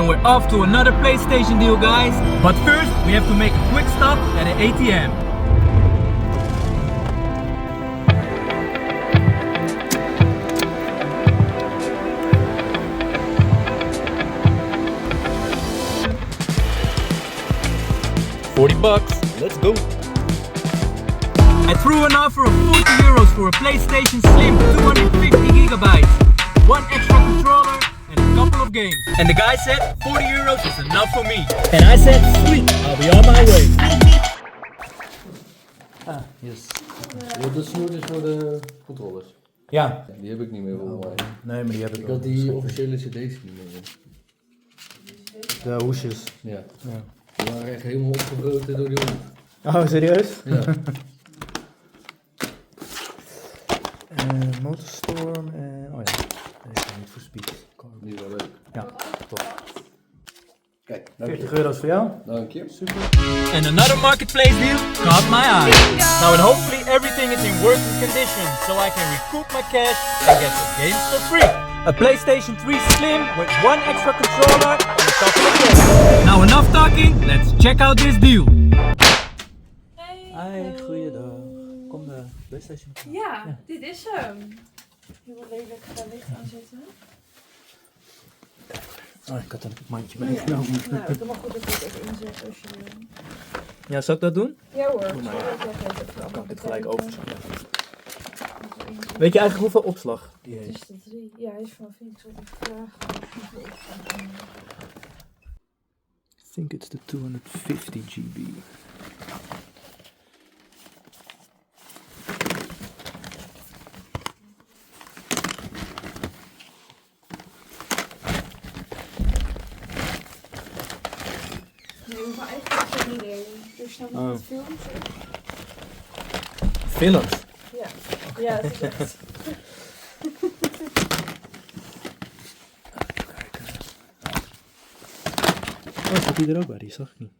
and we're off to another PlayStation deal, guys. But first, we have to make a quick stop at an ATM. $40, let's go. I threw an offer of €40 for a PlayStation Slim 250 gigabytes, one extra controller, and a couple of games. And the guy said €40 is enough for me. And I said, sweet, I'll be on my way. Ah, yes. De snoer is voor de controllers. Ja. Die heb ik niet meer voor mij. Nee, maar die heb ik Ik had die officiële cd's niet meer. De hoesjes. Ja. Die waren echt helemaal opgebroken door die hond. Oh, serieus? Ja. Motorstorm en... Oh ja, deze is niet voor speed. Die is wel leuk. Ja, top. Kijk, €40 voor jou. dank je. Super. And another marketplace deal caught my eye. Now and hopefully everything is in working condition so I can recoup my cash and get the games for free. A PlayStation 3 Slim with one extra controller and a couple of games. Now enough talking, let's check out this deal. Hey, goeiedag. Kom de PlayStation. Ja, dit is hem. Heel lelijk licht aanzetten. Oh, ik had een mandje meegenomen. Nou, het is wel goed dat ik het even inzet als je wil. Ja, zal ik dat doen? Ja hoor. Dan kan ik het gelijk overzetten. Weet je eigenlijk hoeveel opslag die Het heeft? is de 3. Ja, hij is van Phoenix. Wat ik vraag. I think it's the 250 GB. Nee, hoeveel eigenlijk is er niet in. Er staan nog wat films op. Films? Ja. Ja, dat is echt. Oh, staat die er ook bij? Die zag ik niet.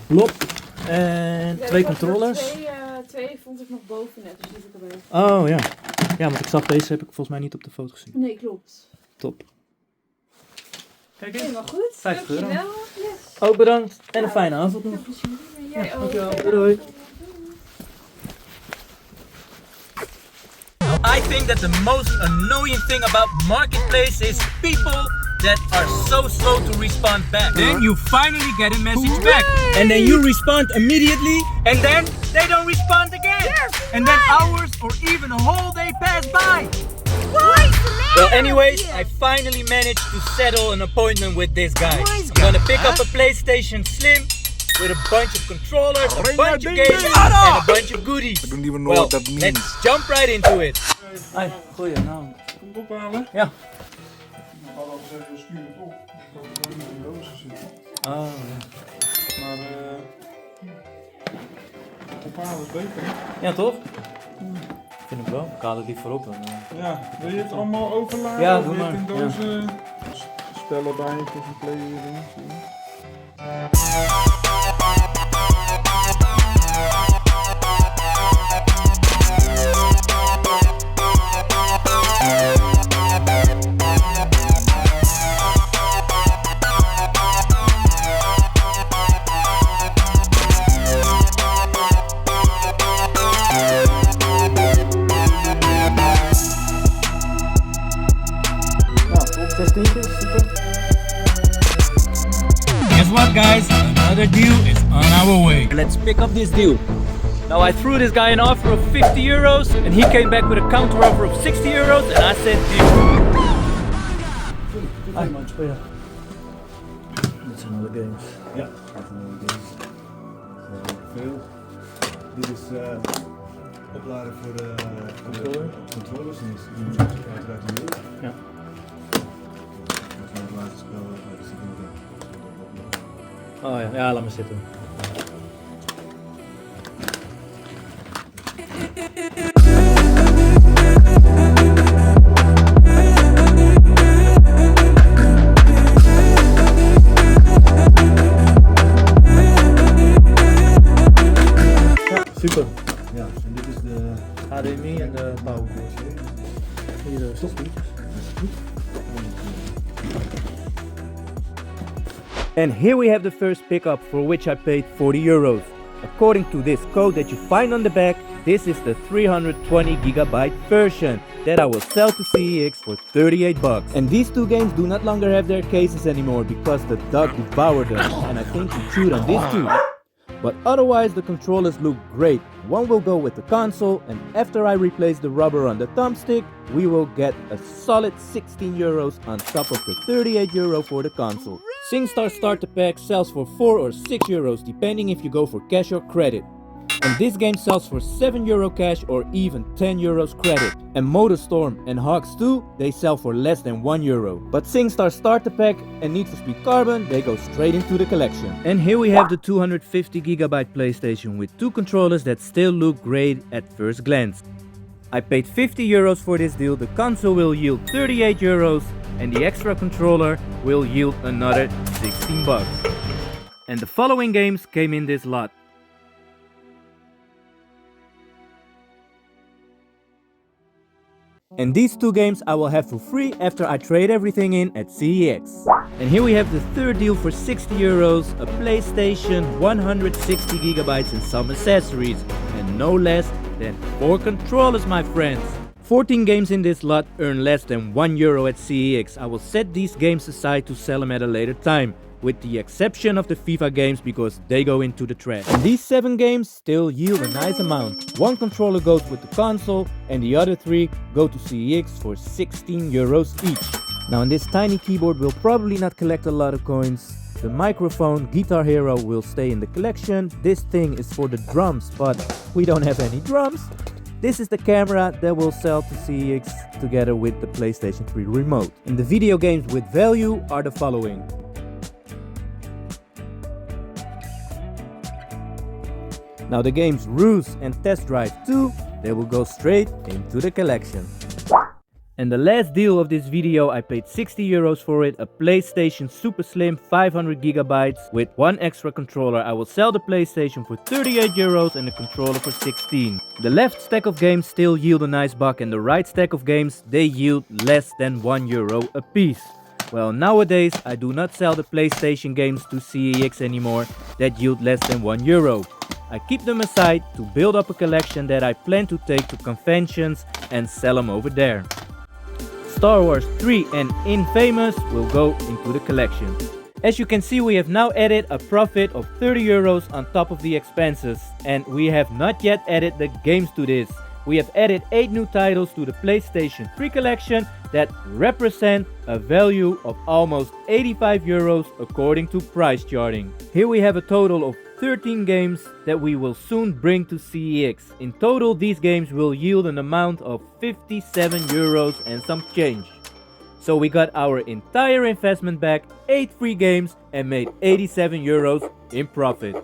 Blok en Ja, twee ik had er controllers. Twee vond ik nog boven net, dus die heb ik erbij. Oh ja. Ja, want ik zag deze heb ik volgens mij niet op de foto gezien. Nee, klopt. Top. Kijk eens. Helemaal goed. €50. Dankjewel. Yes. Ook bedankt en een fijne avond nog. Veel plezier. Jij ook. Dankjewel. Doei. I think that the most annoying thing about marketplace is people that are so slow to respond back. Then you finally get a message back, and then you respond immediately, and then they don't respond again. And then hours or even a whole day pass by. Well, anyways, I finally managed to settle an appointment with this guy. I'm gonna pick up a PlayStation Slim with a bunch of controllers, a bunch of games, and a bunch of goodies. I don't even know Well, what that means. let's jump right into it. Hoi, goeie, nou. Komt ophalen? Ja. Ik had al gezegd, we sturen het op. Dat er niet in dozen zitten. Oh, ja. Maar ophalen is beter. Ja, toch? Vind ik wel. Ik haal het liever op dan. Ja, wil je het allemaal overladen? Ja, Of doe wil je het maar. in dozen spellen bij of een play doen? Guess what, guys? Another deal is on our way. Let's pick up this deal. Now I threw this guy an offer of €50 and he came back with a counter offer of €60 and I said deal. Hi man, speel je? Dit zijn alle games. Ja, dat zijn alle games. Veel. Dit is opladen voor de controllers. En die moet uiteraard in de lucht. Ja. Dat is het laatste spel. Dus ik moet Oh ja, ja, laat maar zitten. Super. Ja, en dit is de HDMI en de power. Hier de stopspeakers. And here we have the first pickup, for which I paid 40 euros. According to this code that you find on the back, this is the 320GB version that I will sell to CEX for 38 bucks. And these two games do not longer have their cases anymore because the dog devoured them, and I think he chewed on these too. But otherwise the controllers look great. One will go with the console, and after I replace the rubber on the thumbstick, we will get a solid 16 euros on top of the 38 euro for the console. SingStar Starter Pack sells for 4 or 6 euros depending if you go for cash or credit. And this game sells for 7 euro cash or even 10 euros credit. And MotorStorm and Hogs 2, they sell for less than 1 euro. But SingStar Starter Pack and Need for Speed Carbon, they go straight into the collection. And here we have the 250GB PlayStation with two controllers that still look great at first glance. I paid 50 euros for this deal, the console will yield 38 euros and the extra controller will yield another 16 bucks. And the following games came in this lot. And these two games I will have for free after I trade everything in at CEX. And here we have the third deal for 60 euros, a PlayStation, 160GB and some accessories. And no less than 4 controllers, my friends. 14 games in this lot earn less than 1 euro at CEX. I will set these games aside to sell them at a later time, with the exception of the FIFA games because they go into the trash. And these 7 games still yield a nice amount. 1 controller goes with the console and the other 3 go to CEX for 16 euros each. Now in this tiny keyboard will probably not collect a lot of coins. The microphone Guitar Hero will stay in the collection. This thing is for the drums, but we don't have any drums. This is the camera that will sell to CEX together with the PlayStation 3 remote. And the video games with value are the following. Now the games Ruse and Test Drive 2, they will go straight into the collection. And the last deal of this video, I paid 60 euros for it, a PlayStation Super Slim 500GB with 1 extra controller. I will sell the PlayStation for 38 euros and the controller for 16. The left stack of games still yield a nice buck and the right stack of games, they yield less than 1 euro a piece. Well, nowadays I do not sell the PlayStation games to CEX anymore that yield less than 1 euro. I keep them aside to build up a collection that I plan to take to conventions and sell them over there. Star Wars 3 and Infamous will go into the collection. As you can see, we have now added a profit of 30 euros on top of the expenses, and we have not yet added the games to this. We have added 8 new titles to the PlayStation 3 collection that represent a value of almost 85 euros according to price charting. Here we have a total of 13 games that we will soon bring to CEX. In total, these games will yield an amount of 57 euros and some change. So we got our entire investment back, 8 free games and made 87 euros in profit.